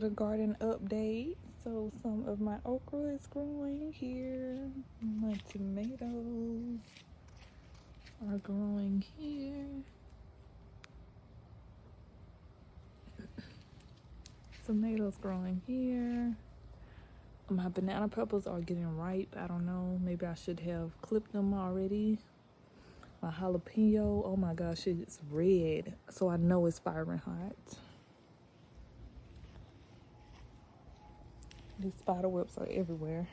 the garden update. So some of my okra is growing here. My tomatoes are growing here. Tomatoes growing here. My banana peppers are getting ripe. I don't know. Maybe I should have clipped them already. My jalapeno, oh my gosh, it's red. So I know it's fiery hot. These spider webs are everywhere.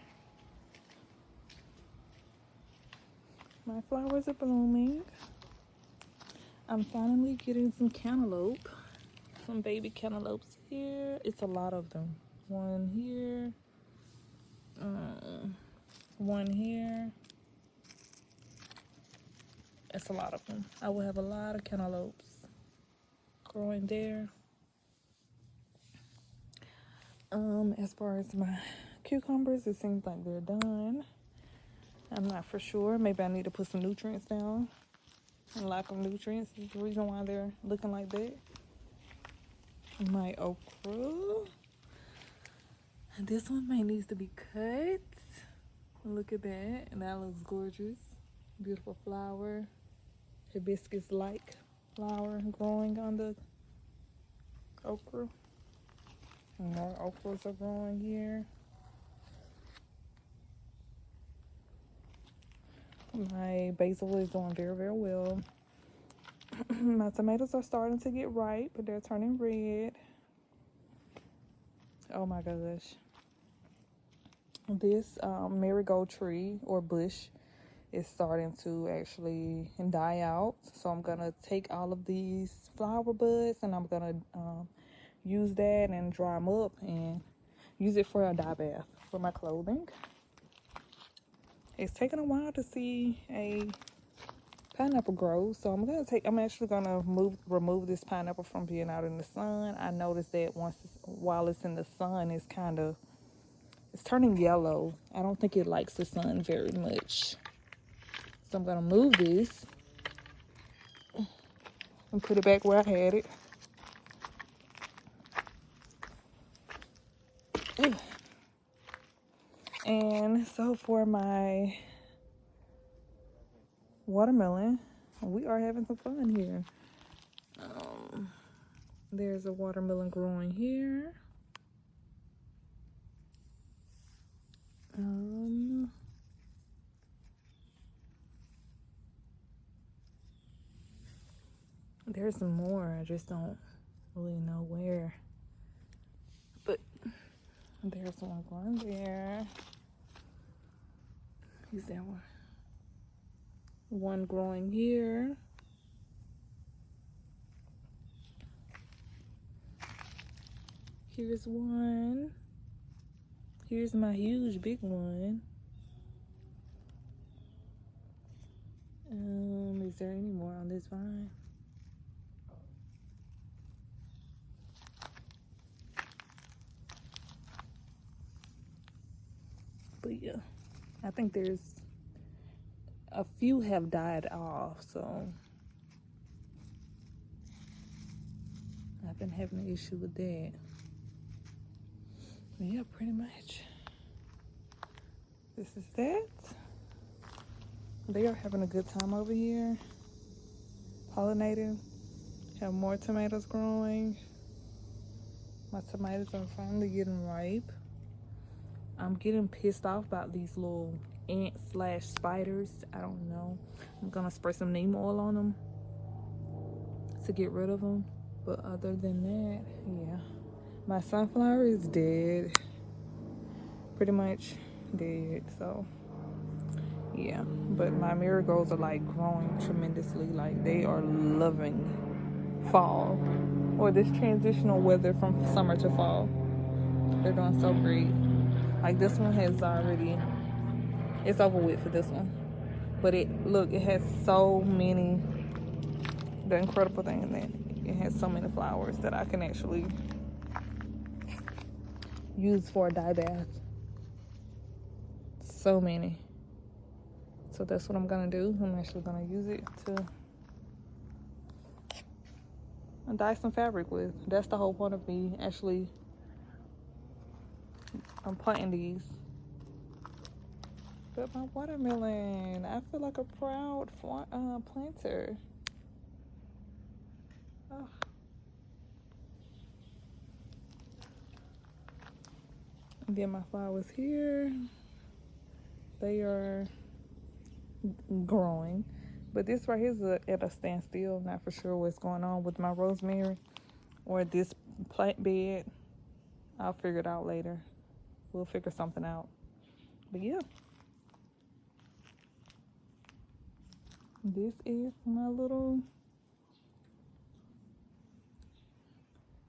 My flowers are blooming. I'm finally getting some cantaloupe. Some baby cantaloupes here. It's a lot of them. One here. One here. It's a lot of them. I will have a lot of cantaloupes growing there. As far as my cucumbers, it seems like they're done. I'm not for sure. Maybe I need to put some nutrients down. A lack of nutrients is the reason why they're looking like that. My okra. This one may needs to be cut. Look at that. And that looks gorgeous. Beautiful flower. Hibiscus-like flower growing on the okra. More okras are growing here. My basil is doing very, very well. My tomatoes are starting to get ripe, but they're turning red. Oh my gosh. This marigold tree or bush is starting to actually die out. So I'm going to take all of these flower buds and I'm going to use that and dry them up and use it for a dye bath for my clothing. It's taking a while to see a pineapple grow, so I'm actually gonna remove this pineapple from being out in the sun. I noticed that while it's in the sun, it's turning yellow. I don't think it likes the sun very much. So I'm gonna move this and put it back where I had it. And so for my watermelon, we are having some fun here. There's a watermelon growing here. There's some more. I just don't really know where. But there's one growing there. Is there one growing here? Here's one. Here's my huge big one. Is there any more on this vine? But yeah, I think there's a few have died off, so I've been having an issue with that. But yeah, pretty much. This is that. They are having a good time over here. Pollinating. Have more tomatoes growing. My tomatoes are finally getting ripe. I'm getting pissed off about these little ant/spiders. I don't know. I'm gonna spray some neem oil on them to get rid of them. But other than that, yeah. My sunflower is dead. Pretty much dead, so yeah. But my marigolds are like growing tremendously. Like they are loving fall or this transitional weather from summer to fall. They're doing so great. Like this one has already, it's over with for this one. But it has so many, the incredible thing in that, it has so many flowers that I can actually use for a dye bath. So many. So that's what I'm gonna do. I'm actually gonna use it to dye some fabric with. That's the whole point of me actually I'm planting these. But my watermelon, I feel like a proud planter. Oh. And then my flowers here, they are growing. But this right here is at a standstill. Not for sure what's going on with my rosemary or this plant bed. I'll figure it out later. We'll figure something out. But yeah. This is my little...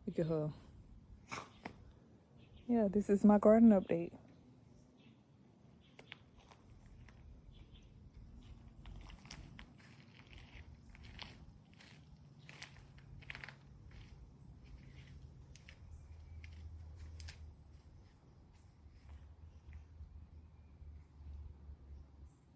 Look at her. Yeah, this is my garden update.